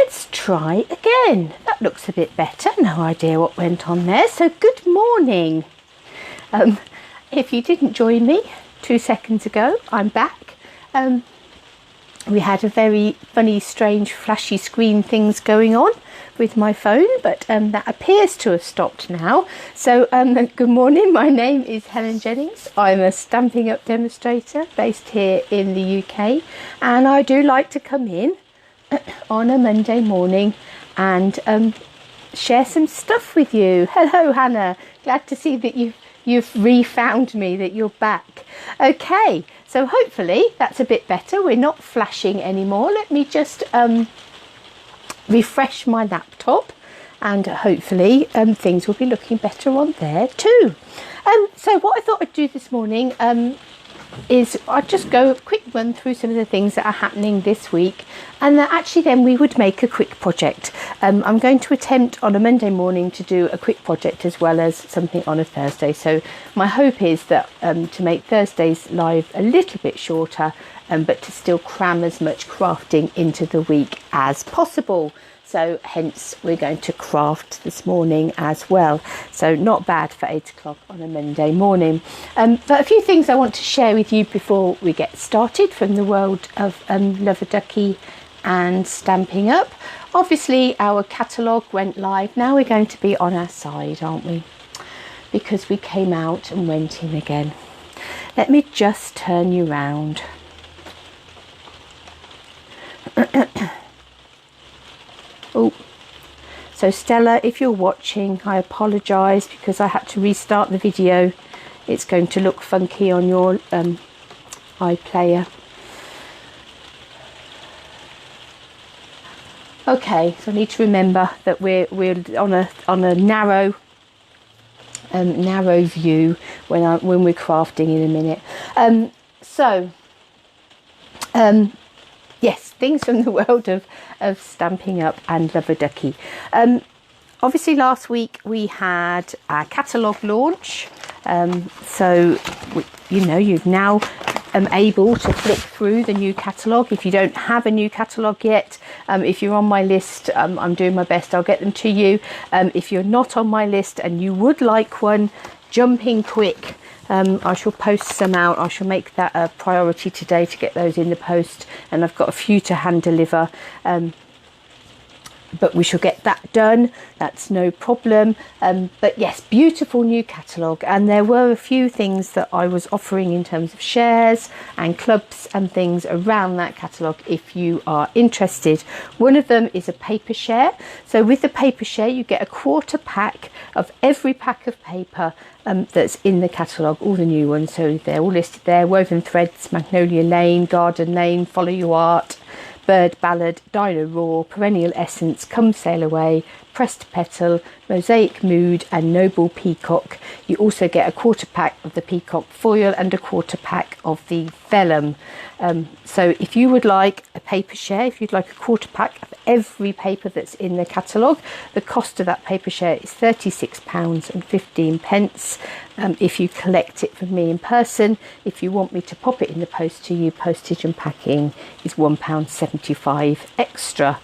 let's try again. That looks a bit better. No idea what went on there. So good morning. If you didn't join me 2 seconds ago, I'm back. We had a very funny, strange, flashy screen things going on with my phone, but that appears to have stopped now. So good morning, my name is Helen Jennings. I'm a Stampin' Up demonstrator based here in the UK, and I do like to come in on a Monday morning and share some stuff with you. Hello Hannah, glad to see that you've re-found me, that you're back. Okay, so hopefully that's a bit better. We're not flashing anymore. Let me just refresh my laptop, and hopefully things will be looking better on there too. So what I thought I'd do this morning is I'd just go a quick run through some of the things that are happening this week, and that actually then we would make a quick project. I'm going to attempt on a Monday morning to do a quick project as well as something on a Thursday. So my hope is that to make Thursdays live a little bit shorter, but to still cram as much crafting into the week as possible. So hence we're going to craft this morning as well. So not bad for 8 o'clock on a Monday morning. But a few things I want to share with you before we get started from the world of Love-a-Duckie and Stampin' Up. Obviously our catalogue went live. Now we're going to be on our side, aren't we? Because we came out and went in again. Let me just turn you round. Oh, so Stella, if you're watching, I apologise because I had to restart the video. It's going to look funky on your iPlayer. Okay, so I need to remember that we're on a narrow view when we're crafting in a minute. Yes, things from the world of Stampin' Up and Love-a-Duckie. Obviously last week we had our catalogue launch, so you've now able to flick through the new catalogue. If you don't have a new catalogue yet, if you're on my list, I'm doing my best, I'll get them to you. If you're not on my list and you would like one, jump in quick. I shall post some out. I shall make that a priority today to get those in the post, and I've got a few to hand deliver, but we shall get that done. That's no problem. But yes, beautiful new catalogue, and there were a few things that I was offering in terms of shares and clubs and things around that catalogue if you are interested. One of them is a paper share. So with the paper share you get a quarter pack of every pack of paper that's in the catalogue, all the new ones, so they're all listed there: Woven Threads, Magnolia Lane, Garden Lane, Follow Your Art, Bird Ballad, Dino Raw, Perennial Essence, Come Sail Away, Pressed Petal, Mosaic Mood and Noble Peacock. You also get a quarter pack of the peacock foil and a quarter pack of the vellum. So if you would like a paper share, if you'd like a quarter pack of every paper that's in the catalogue, the cost of that paper share is £36.15. If you collect it from me in person. If you want me to pop it in the post to you, postage and packing is £1.75 extra.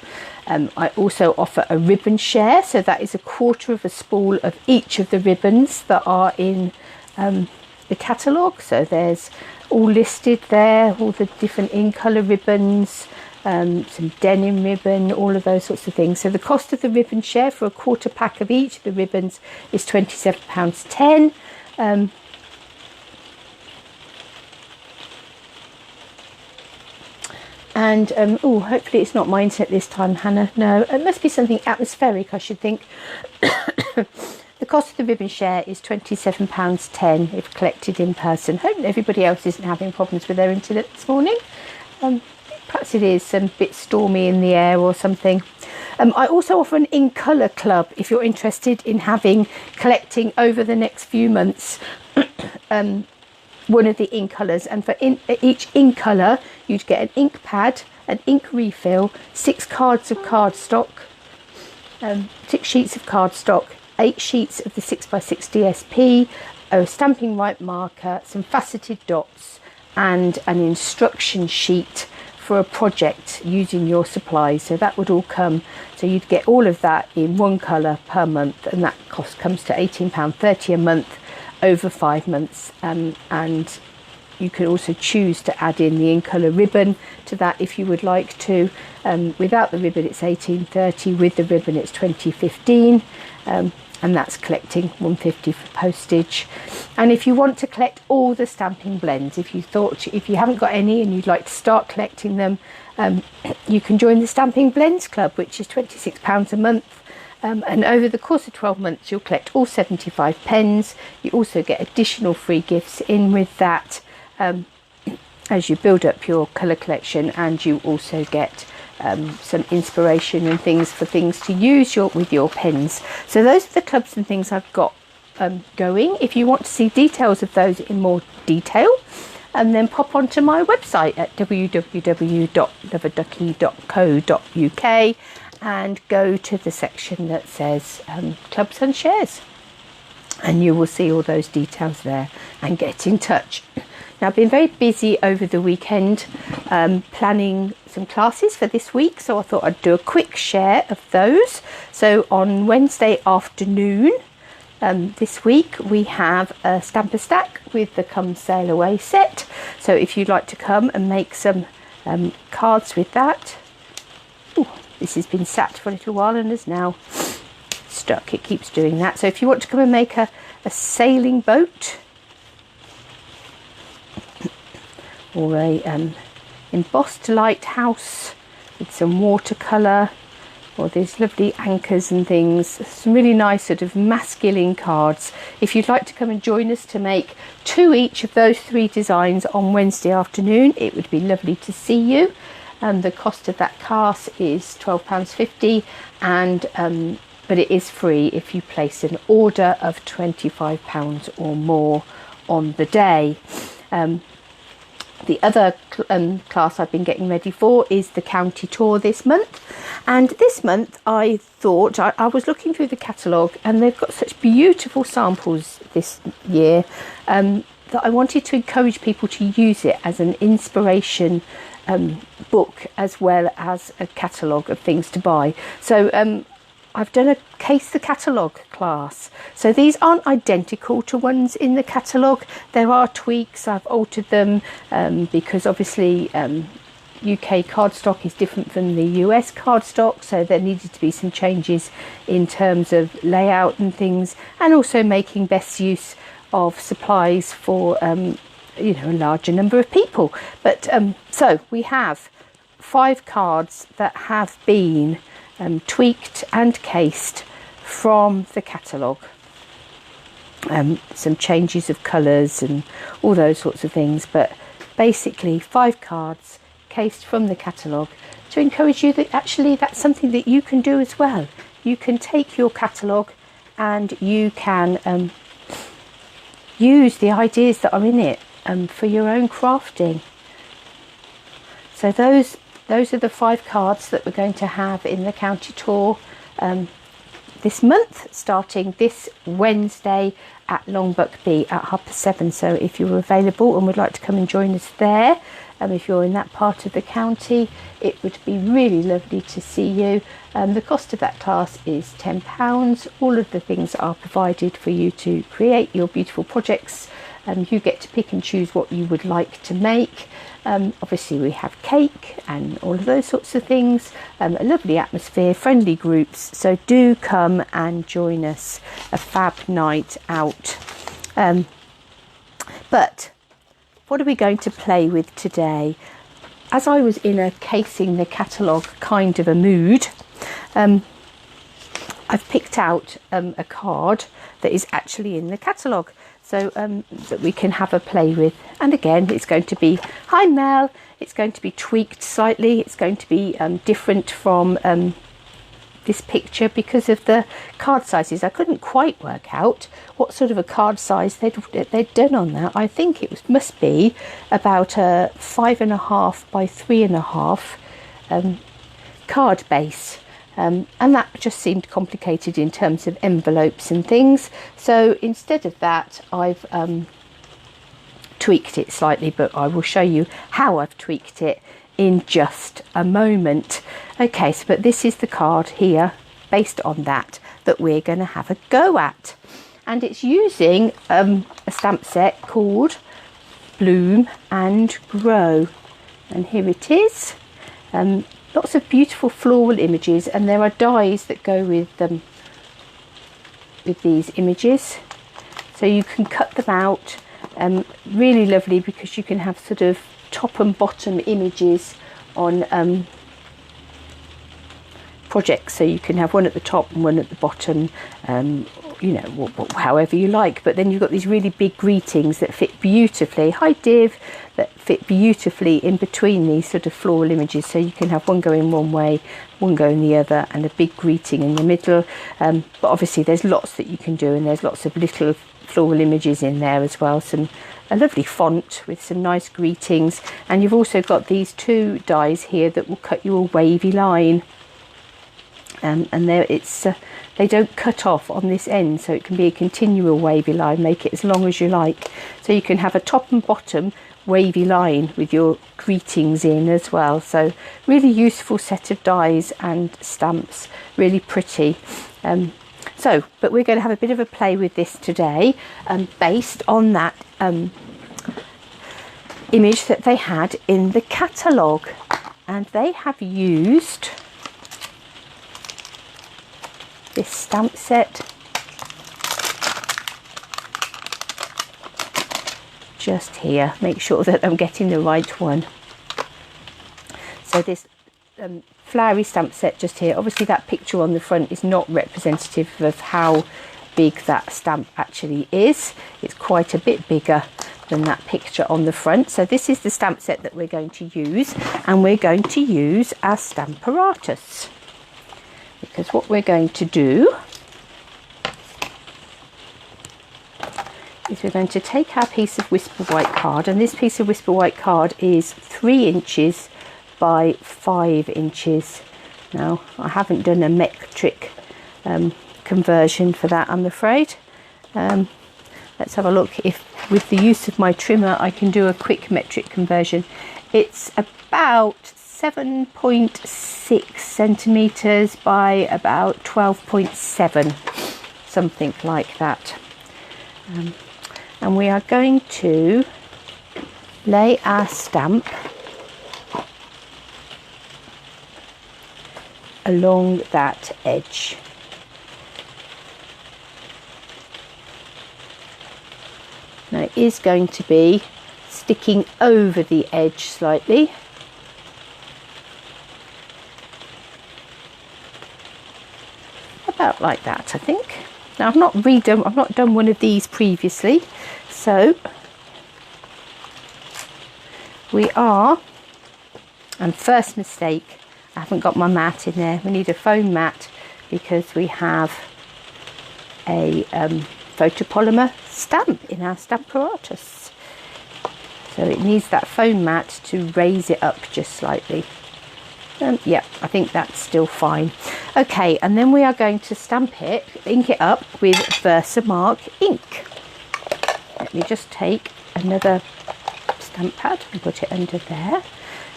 I also offer a ribbon share, so that is a quarter of a spool of each of the ribbons that are in the catalogue. So there's all listed there, all the different in colour ribbons, some denim ribbon, all of those sorts of things. So the cost of the ribbon share for a quarter pack of each of the ribbons is £27.10. And oh, hopefully it's not my internet this time, Hannah. No, it must be something atmospheric, I should think. The cost of the ribbon share is £27.10 if collected in person. Hope everybody else isn't having problems with their internet this morning. Perhaps it is a bit stormy in the air or something. I also offer an in colour club if you're interested in collecting over the next few months one of the ink colours, and for each ink colour you'd get an ink pad, an ink refill, 6 cards of cardstock, 6 sheets of cardstock, 8 sheets of the 6x6 DSP, a stamping right marker, some faceted dots and an instruction sheet for a project using your supplies. So that would all come, so you'd get all of that in one colour per month, and that cost comes to £18.30 a month over 5 months. And you can also choose to add in the in-colour ribbon to that if you would like to. Without the ribbon it's £18.30, with the ribbon it's £20.15, and that's collecting £1.50 for postage. And if you want to collect all the stamping blends, if you haven't got any and you'd like to start collecting them, you can join the Stamping Blends Club, which is £26 a month. And over the course of 12 months you'll collect all 75 pens. You also get additional free gifts in with that as you build up your colour collection, and you also get some inspiration and things to use with your pens. So those are the clubs and things I've got going. If you want to see details of those in more detail, then pop onto my website at www.loveaduckie.co.uk and go to the section that says clubs and shares, and you will see all those details there, and get in touch. Now, I've been very busy over the weekend planning some classes for this week, so I thought I'd do a quick share of those. So on Wednesday afternoon this week we have a Stamper Stack with the Come Sail Away set. So if you'd like to come and make some cards with that. Ooh, this has been sat for a little while and is now stuck. It keeps doing that. So if you want to come and make a sailing boat, or a embossed lighthouse with some watercolour, or these lovely anchors and things, some really nice sort of masculine cards. If you'd like to come and join us to make 2 each of those 3 designs on Wednesday afternoon, it would be lovely to see you. The cost of that class is £12.50, and but it is free if you place an order of £25 or more on the day. The other class I've been getting ready for is the county tour this month. And this month I thought, I was looking through the catalogue, and they've got such beautiful samples this year that I wanted to encourage people to use it as an inspiration book, as well as a catalogue of things to buy. So I've done a Case the Catalogue class. So these aren't identical to ones in the catalogue. There are tweaks. I've altered them because obviously UK cardstock is different from the US cardstock, so there needed to be some changes in terms of layout and things, and also making best use of supplies for a larger number of people. But so we have 5 cards that have been tweaked and cased from the catalogue. Some changes of colours and all those sorts of things, but basically 5 cards cased from the catalogue to encourage you that actually that's something that you can do as well. You can take your catalogue and you can use the ideas that are in it for your own crafting. So those are the 5 cards that we're going to have in the county tour this month, starting this Wednesday at Longbuckby at 7:30. So if you're available and would like to come and join us there, if you're in that part of the county, it would be really lovely to see you. The cost of that class is £10. All of the things are provided for you to create your beautiful projects. You get to pick and choose what you would like to make. Obviously we have cake and all of those sorts of things, a lovely atmosphere, friendly groups, so do come and join us. A fab night out. But what are we going to play with today? As I was in a casing the catalogue kind of a mood, I've picked out a card that is actually in the catalogue, so that we can have a play with. And again, it's going to be, hi Mel, it's going to be tweaked slightly. It's going to be different from this picture because of the card sizes. I couldn't quite work out what sort of a card size they'd done on that. I think it must be about a 5.5 by 3.5 card base. And that just seemed complicated in terms of envelopes and things. So instead of that, I've tweaked it slightly, but I will show you how I've tweaked it in just a moment. Okay, so but this is the card here based on that we're going to have a go at, and it's using a stamp set called Bloom and Grow, and here it is. Lots of beautiful floral images, and there are dies that go with them, with these images, so you can cut them out. Really lovely, because you can have sort of top and bottom images on projects, so you can have one at the top and one at the bottom, you know, however you like. But then you've got these really big greetings that fit beautifully, hi Div, that fit beautifully in between these sort of floral images, so you can have one going one way, one going the other, and a big greeting in the middle. But obviously there's lots that you can do, and there's lots of little floral images in there as well, a lovely font with some nice greetings. And you've also got these two dies here that will cut you a wavy line, and there it's they don't cut off on this end, so it can be a continual wavy line. Make it as long as you like, so you can have a top and bottom wavy line with your greetings in as well. So really useful set of dies and stamps, really pretty. But we're going to have a bit of a play with this today, based on that image that they had in the catalogue, and they have used this stamp set just here. Make sure that I'm getting the right one. So this flowery stamp set just here. Obviously that picture on the front is not representative of how big that stamp actually is. It's quite a bit bigger than that picture on the front. So this is the stamp set that we're going to use, and we're going to use our Stamparatus, because what we're going to do is we're going to take our piece of Whisper White card, and this piece of Whisper White card is 3 inches by 5 inches. Now I haven't done a metric conversion for that, I'm afraid. Let's have a look if with the use of my trimmer I can do a quick metric conversion. It's about 7.6 centimeters by about 12.7, something like that. And we are going to lay our stamp along that edge. Now it is going to be sticking over the edge slightly. About like that, I think. Now I've not done one of these previously, so we are, and first mistake, I haven't got my mat in there. We need a foam mat because we have a photopolymer stamp in our Stamparatus. So it needs that foam mat to raise it up just slightly. Yeah, I think that's still fine. Okay, and then we are going to ink it up with Versamark ink. Let me just take another stamp pad and put it under there.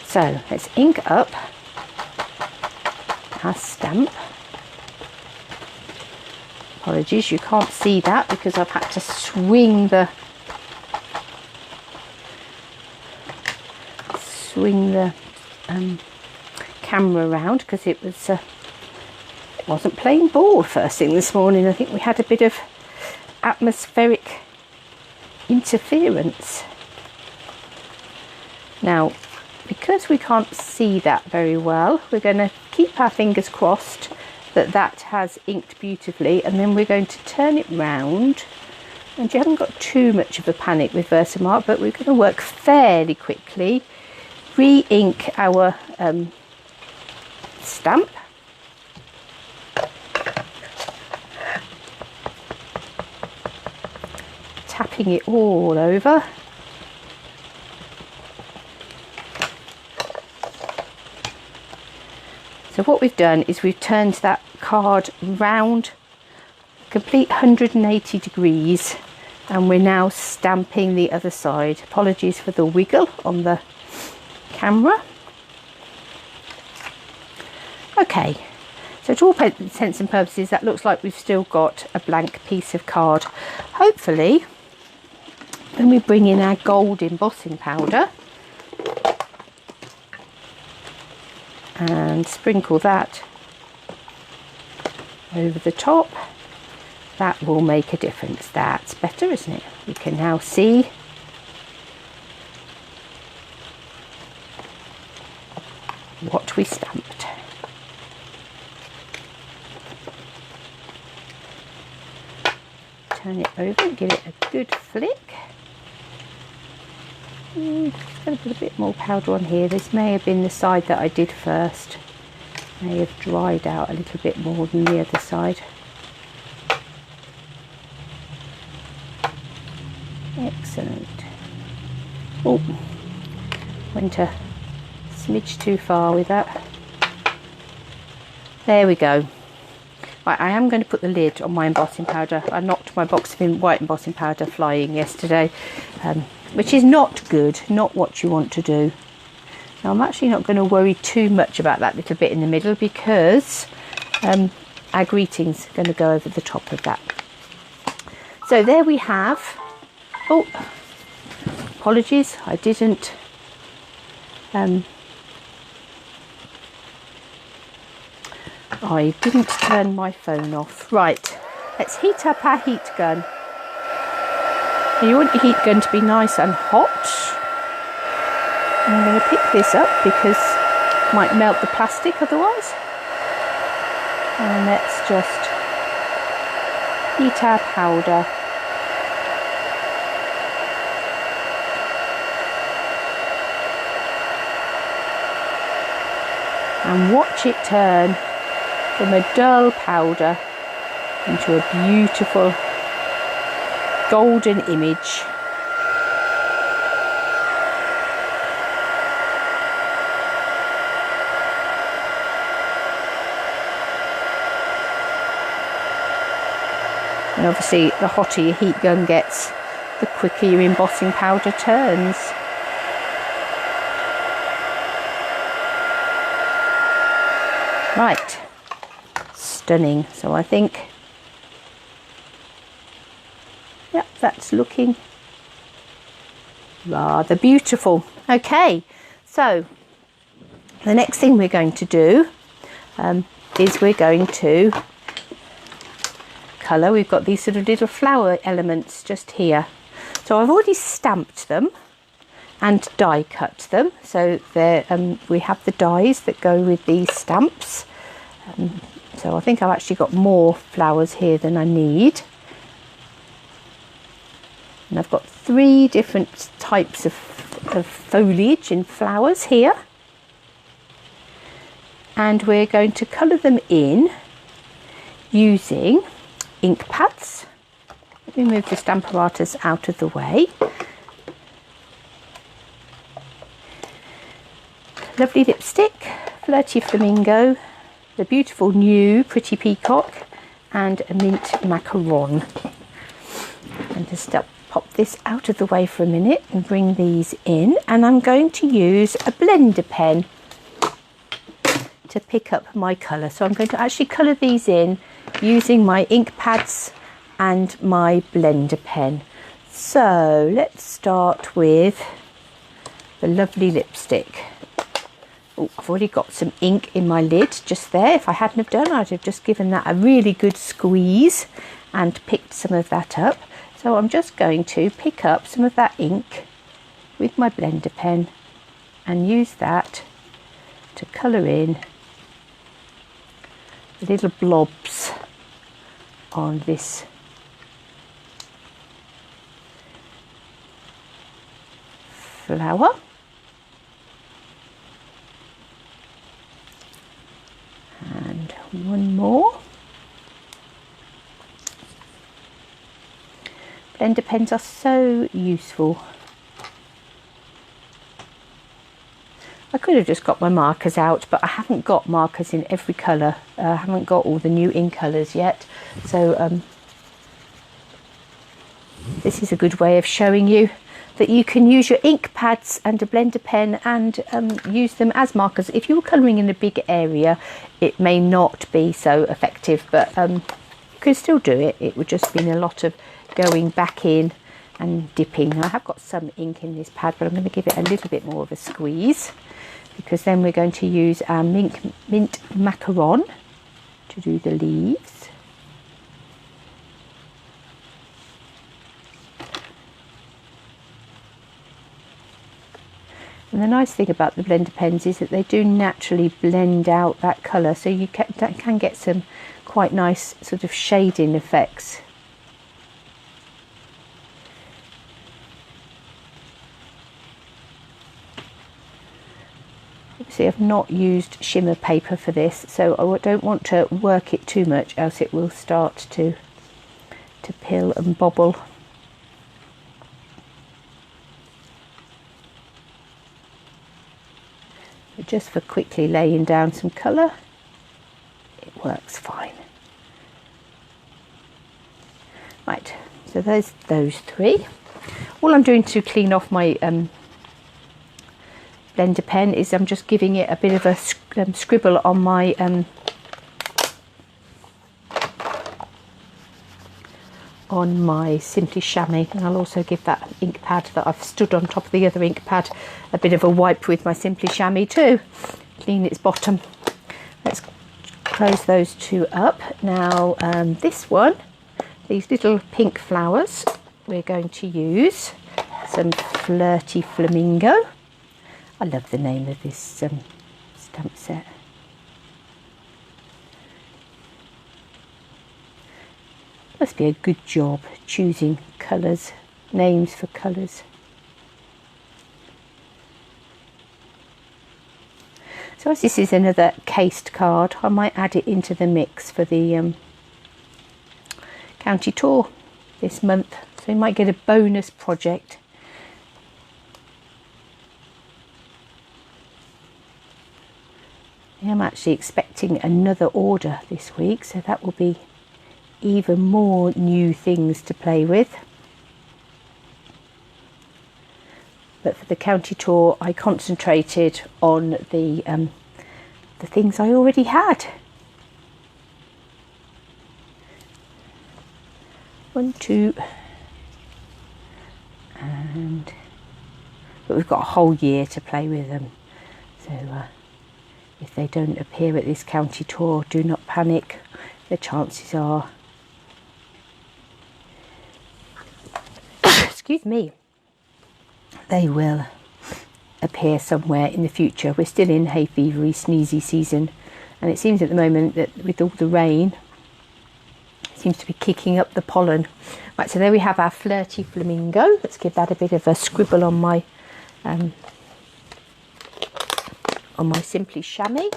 So let's ink up our stamp. Apologies, you can't see that because I've had to swing the camera around because it wasn't playing ball first thing this morning. I think we had a bit of atmospheric interference. Now, because we can't see that very well, we're going to keep our fingers crossed that that has inked beautifully, and then we're going to turn it round. And you haven't got too much of a panic with Versamark, but we're going to work fairly quickly, re-ink our stamp. Tapping it all over. So what we've done is we've turned that card round, complete 180 degrees, and we're now stamping the other side. Apologies for the wiggle on the camera. Okay, so to all intents and purposes that looks like we've still got a blank piece of card. Hopefully when we bring in our gold embossing powder and sprinkle that over the top, that will make a difference. That's better, isn't it? We can now see what we stamped. Turn it over and give it a good flick. Just going to put a bit more powder on here. This may have been the side that I did first. May have dried out a little bit more than the other side. Excellent. Oh, went a smidge too far with that. There we go. Right, I am going to put the lid on my embossing powder. I knocked my box of white embossing powder flying yesterday, which is not good, not what you want to do. Now I'm actually not going to worry too much about that little bit in the middle, because our greeting's going to go over the top of that. So there we have. Oh, apologies, I didn't turn my phone off. Right, let's heat up our heat gun. Now you want your heat gun to be nice and hot. I'm going to pick this up because it might melt the plastic otherwise. And let's just heat our powder. And watch it turn from a dull powder into a beautiful golden image. And obviously the hotter your heat gun gets, the quicker your embossing powder turns. Right, stunning. So I think, yep, that's looking rather beautiful. Okay, so the next thing we're going to do is we're going to colour. We've got these sort of little flower elements just here. So I've already stamped them and die cut them, so we have the dies that go with these stamps. So I think I've actually got more flowers here than I need, and I've got 3 different types of foliage and flowers here, and we're going to colour them in using ink pads. Let me move the Stamparatus out of the way. Lovely lipstick, Flirty Flamingo, the beautiful new Pretty Peacock, and a Mint Macaron. And just pop this out of the way for a minute and bring these in. And I'm going to use a blender pen to pick up my colour. So I'm going to actually colour these in using my ink pads and my blender pen. So let's start with the lovely lipstick. Oh, I've already got some ink in my lid just there. If I hadn't have done, I'd have just given that a really good squeeze and picked some of that up. So I'm just going to pick up some of that ink with my blender pen and use that to colour in the little blobs on this flower. And one more. Blender pens are so useful. I could have just got my markers out, but I haven't got markers in every colour. I haven't got all the new ink colours yet. So this is a good way of showing you that you can use your ink pads and a blender pen and use them as markers. If you were colouring in a big area, it may not be so effective, but you can still do it. It would just be a lot of going back in and dipping. Now, I have got some ink in this pad, but I'm going to give it a little bit more of a squeeze, because then we're going to use our mint macaron to do the leaves. And the nice thing about the blender pens is that they do naturally blend out that colour, so you can get some quite nice sort of shading effects. Obviously I've not used shimmer paper for this, so I don't want to work it too much, else it will start to pill and bobble. But just for quickly laying down some colour, it works fine. Right, so there's those three. All I'm doing to clean off my blender pen is I'm just giving it a bit of a scribble on my Simply Chamois, and I'll also give that ink pad that I've stood on top of the other ink pad a bit of a wipe with my Simply Chamois too, clean its bottom. Let's close those two up. Now this one, these little pink flowers, we're going to use some Flirty Flamingo. I love the name of this stamp set. Must be a good job choosing colours, names for colours. So as this is another cased card, I might add it into the mix for the county tour this month. So you might get a bonus project. I'm actually expecting another order this week, so that will be even more new things to play with. But for the county tour, I concentrated on the things I already had. 1, 2, but we've got a whole year to play with them. So if they don't appear at this county tour, do not panic. The chances are, excuse me, they will appear somewhere in the future. We're still in hay fevery, sneezy season, and it seems at the moment that with all the rain, it seems to be kicking up the pollen. Right, so there we have our Flirty Flamingo. Let's give that a bit of a scribble on my Simply Chamois.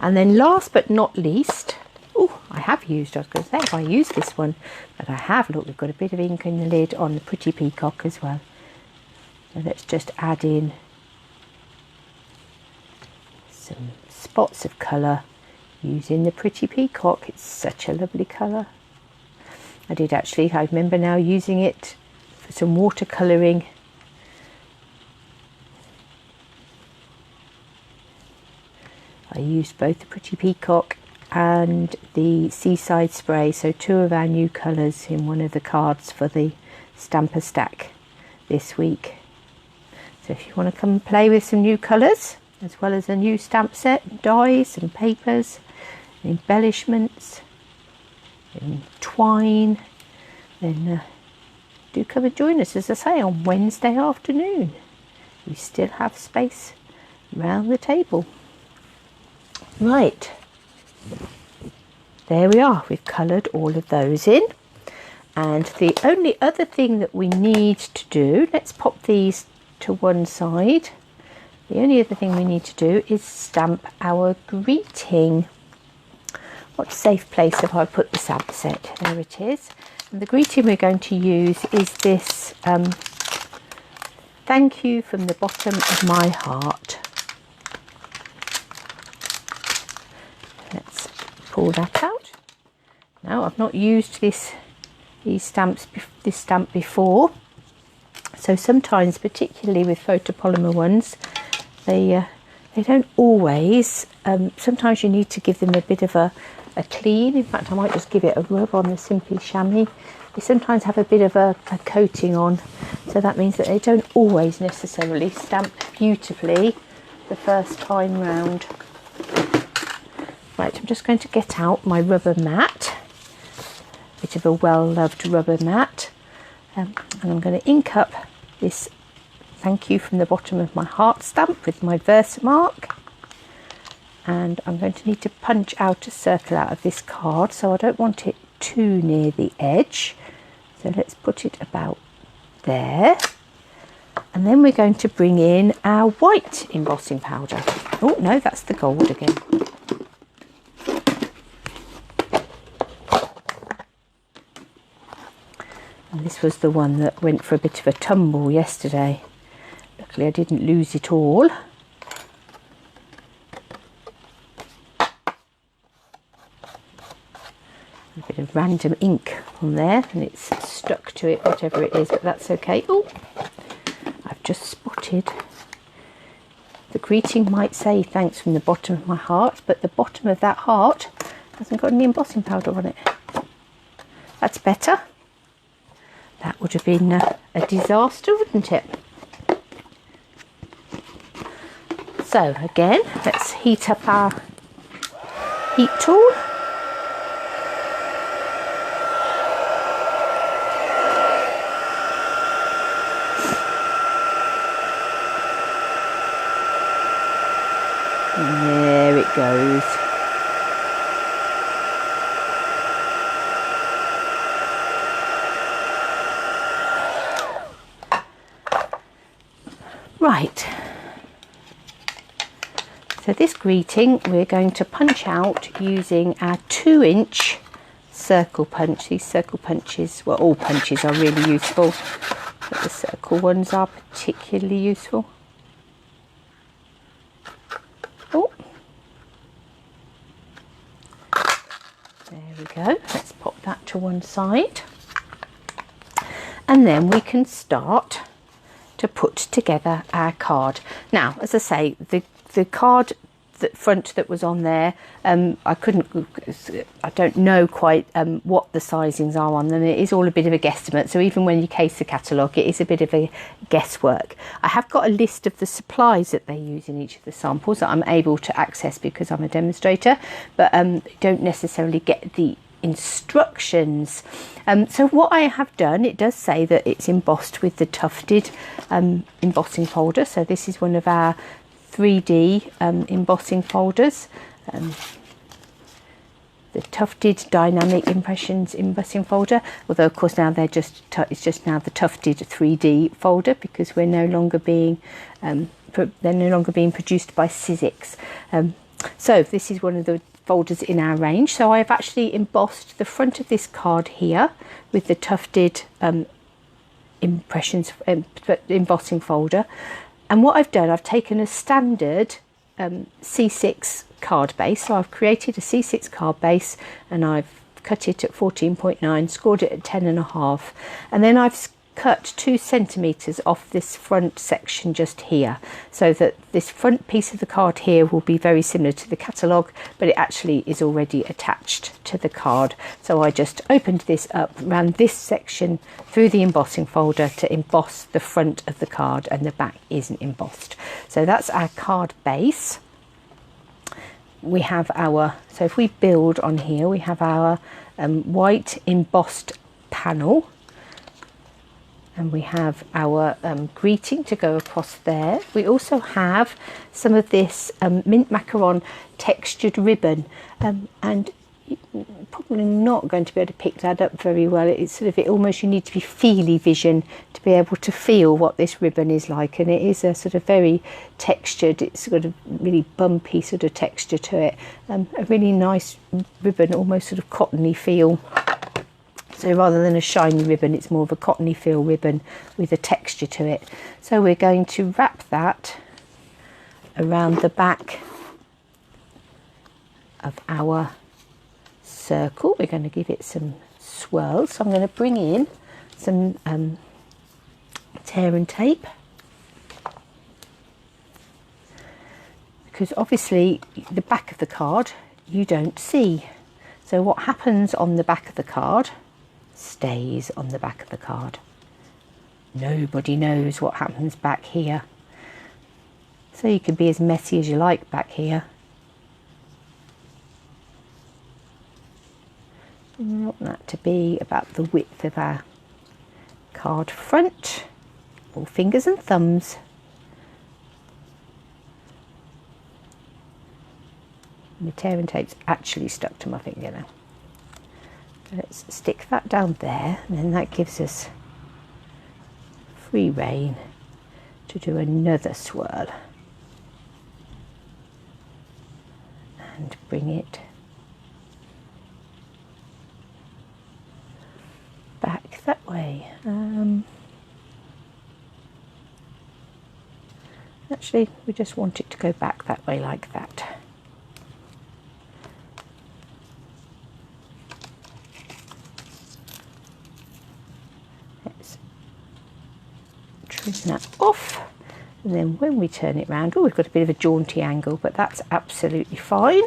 And then last but not least, oh, I was going to say if I used this one, but I have. Look, we've got a bit of ink in the lid on the Pretty Peacock as well. So let's just add in some spots of colour using the Pretty Peacock. It's such a lovely colour. I remember now using it for some watercolouring. I used both the Pretty Peacock and the Seaside Spray, so 2 of our new colours in one of the cards for the Stamper Stack this week. So if you want to come and play with some new colours, as well as a new stamp set, dies and papers, and embellishments, and twine, then do come and join us, as I say, on Wednesday afternoon. We still have space around the table. Right, there we are. We've coloured all of those in, and the only other thing that we need to do, let's pop these to one side. The only other thing we need to do is stamp our greeting. What safe place have I put the stamp set? There it is. And the greeting we're going to use is this thank you from the bottom of my heart. Let's pull that out. Now, I've not used this stamp before, So sometimes, particularly with photopolymer ones, they don't always, sometimes you need to give them a bit of a clean. In fact, I might just give it a rub on the Simply Chamois. They sometimes have a bit of a coating on, so that means that they don't always necessarily stamp beautifully the first time round. Right, I'm just going to get out my rubber mat, a bit of a well-loved rubber mat, and I'm going to ink up this thank you from the bottom of my heart stamp with my Versamark. And I'm going to need to punch out a circle out of this card, so I don't want it too near the edge. So let's put it about there. And then we're going to bring in our white embossing powder. Oh no, that's the gold again. And this was the one that went for a bit of a tumble yesterday. Luckily I didn't lose it all. A bit of random ink on there and it's stuck to it, whatever it is, but that's okay. Oh, I've just spotted. The greeting might say thanks from the bottom of my heart, but the bottom of that heart hasn't got any embossing powder on it. That's better. That would have been a disaster, wouldn't it? So again, let's heat up our heat tool. And there it goes. Right. So this greeting we're going to punch out using our 2-inch circle punch. These circle punches, well, all punches are really useful, but the circle ones are particularly useful. Oh, there we go. Let's pop that to one side. And then we can start to put together our card. Now, as I say, the card front that was on there, I don't know quite what the sizings are on them. It is all a bit of a guesstimate, so even when you case the catalogue, it is a bit of a guesswork. I have got a list of the supplies that they use in each of the samples that I'm able to access because I'm a demonstrator, but don't necessarily get the instructions. So what I have done, it does say that it's embossed with the tufted embossing folder. So this is one of our 3D embossing folders, the tufted dynamic impressions embossing folder, although of course now it's just now the tufted 3D folder because we're no longer being they're no longer being produced by Sizzix. So this is one of the folders in our range. So I've actually embossed the front of this card here with the tufted impressions embossing folder. And what I've done, I've taken a standard C6 card base. So I've created a C6 card base and I've cut it at 14.9, scored it at 10.5, and then I've cut 2 centimeters off this front section just here, so that this front piece of the card here will be very similar to the catalogue, but it actually is already attached to the card. So I just opened this up, ran this section through the embossing folder to emboss the front of the card, and the back isn't embossed. So that's our card base. We have our, so if we build on here, we have our white embossed panel, and we have our greeting to go across there. We also have some of this mint macaron textured ribbon, and you're probably not going to be able to pick that up very well. It's sort of, it almost, you need to be feely vision to be able to feel what this ribbon is like, and it is a sort of very textured, it's got a really bumpy sort of texture to it, a really nice ribbon, almost sort of cottony feel. So rather than a shiny ribbon, it's more of a cottony feel ribbon with a texture to it. So we're going to wrap that around the back of our circle. We're going to give it some swirls. So I'm going to bring in some tear and tape, because obviously the back of the card you don't see. So what happens on the back of the card stays on the back of the card. Nobody knows what happens back here. So you can be as messy as you like back here. We want that to be about the width of our card front, all fingers and thumbs. And the tear and tape's actually stuck to my finger now. Let's stick that down there, and then that gives us free rein to do another swirl and bring it back that way. Actually, we just want it to go back that way, like that. Let's trim that off, and then when we turn it round, oh, we've got a bit of a jaunty angle, but that's absolutely fine.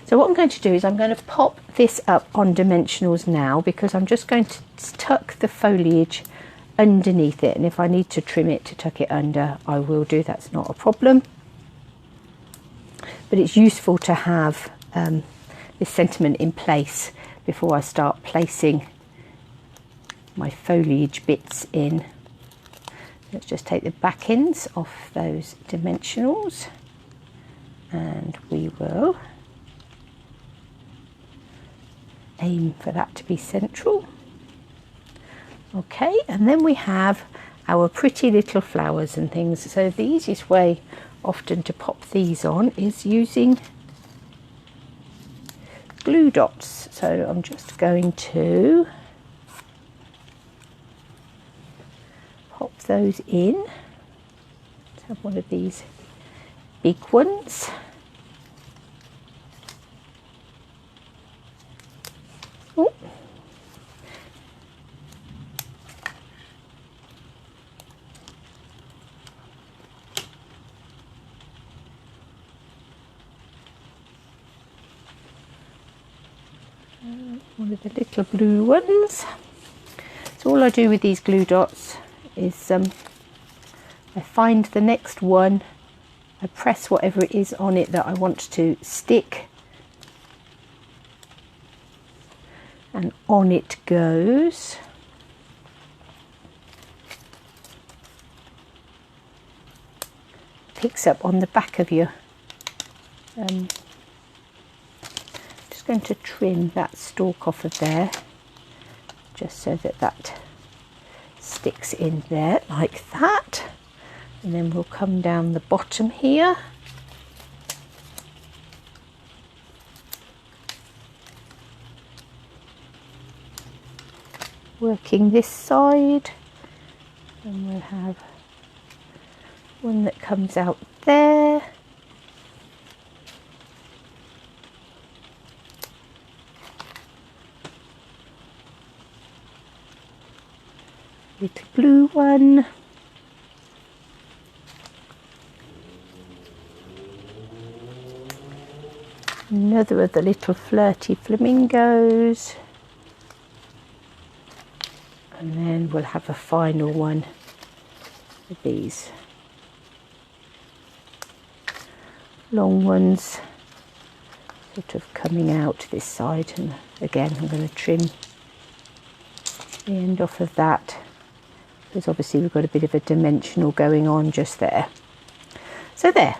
So what I'm going to do is I'm going to pop this up on dimensionals now, because I'm just going to tuck the foliage underneath it, and if I need to trim it to tuck it under, I will do. That's not a problem. But it's useful to have this sentiment in place before I start placing my foliage bits in. Let's just take the back ends off those dimensionals, and we will aim for that to be central. Okay, and then we have our pretty little flowers and things. So the easiest way often to pop these on is using glue dots. So I'm just going to pop those in. Let's have one of these big ones. Oh. One of the little blue ones. So all I do with these glue dots is I find the next one, I press whatever it is on it that I want to stick, and on it goes. Picks up on the back of your just going to trim that stalk off of there, just so that that sticks in there like that, and then we'll come down the bottom here. Working this side, and we'll have one that comes out there. Little blue one. Another of the little flirty flamingos. And then we'll have a final one of these long ones sort of coming out this side, and again I'm going to trim the end off of that, because obviously we've got a bit of a dimensional going on just there. So there,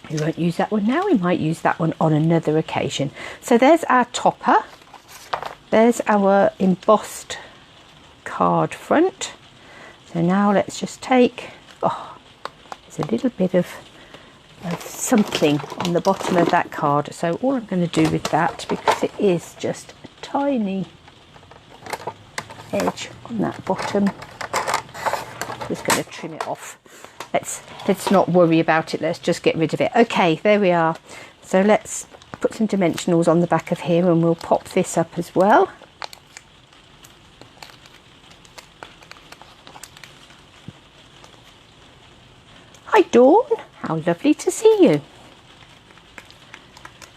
we won't use that one now, we might use that one on another occasion. So there's our topper, there's our embossed card front. So now let's just take, oh, there's a little bit of something on the bottom of that card. So all I'm going to do with that, because it is just a tiny edge on that bottom, just going to trim it off. Let's not worry about it, let's just get rid of it. Okay, there we are. So let's put some dimensionals on the back of here, and we'll pop this up as well. Hi Dawn, how lovely to see you.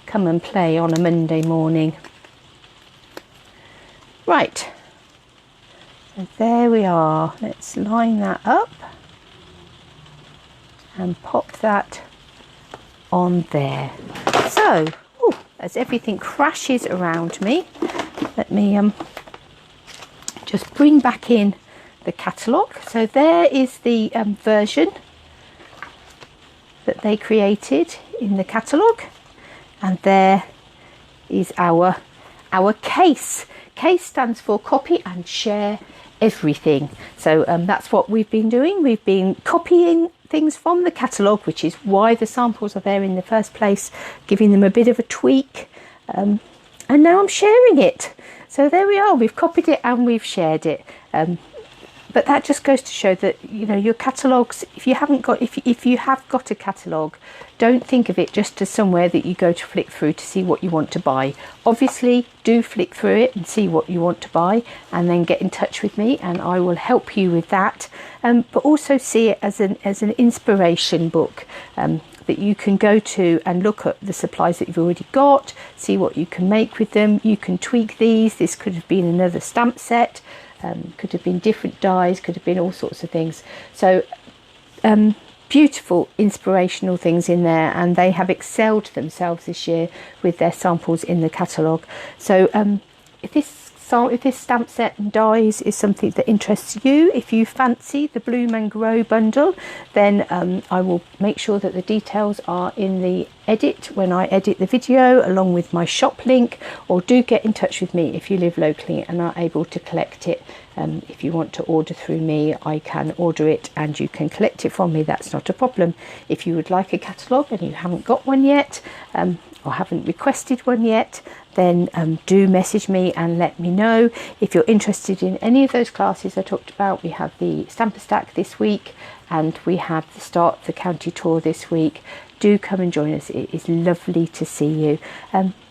Come and play on a Monday morning. Right, so there we are. Let's line that up and pop that on there. So, as everything crashes around me, let me just bring back in the catalogue. So there is the version that they created in the catalogue, and there is our case. Case stands for copy and share everything. So that's what we've been doing. We've been copying things from the catalogue, which is why the samples are there in the first place, giving them a bit of a tweak, and now I'm sharing it. So there we are, we've copied it and we've shared it. But that just goes to show that, you know, your catalogues, if you have got a catalogue, don't think of it just as somewhere that you go to flick through to see what you want to buy. Obviously, do flick through it and see what you want to buy, and then get in touch with me and I will help you with that. But also see it as an inspiration book that you can go to and look at the supplies that you've already got, see what you can make with them. You can tweak these. This could have been another stamp set. Could have been different dies, could have been all sorts of things. So beautiful inspirational things in there, and they have excelled themselves this year with their samples in the catalogue. So if this stamp set and dies is something that interests you, if you fancy the Bloom and Grow bundle, then I will make sure that the details are in the edit when I edit the video, along with my shop link. Or do get in touch with me if you live locally and are able to collect it. If you want to order through me, I can order it and you can collect it from me. That's not a problem. If you would like a catalogue and you haven't got one yet, or haven't requested one yet, then do message me and let me know. If you're interested in any of those classes I talked about, we have the Stamper Stack this week and we have the Start the County Tour this week. Do come and join us. It is lovely to see you.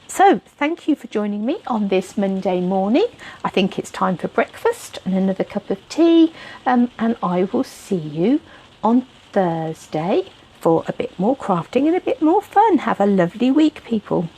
So thank you for joining me on this Monday morning. I think it's time for breakfast and another cup of tea, and I will see you on Thursday for a bit more crafting and a bit more fun. Have a lovely week, people.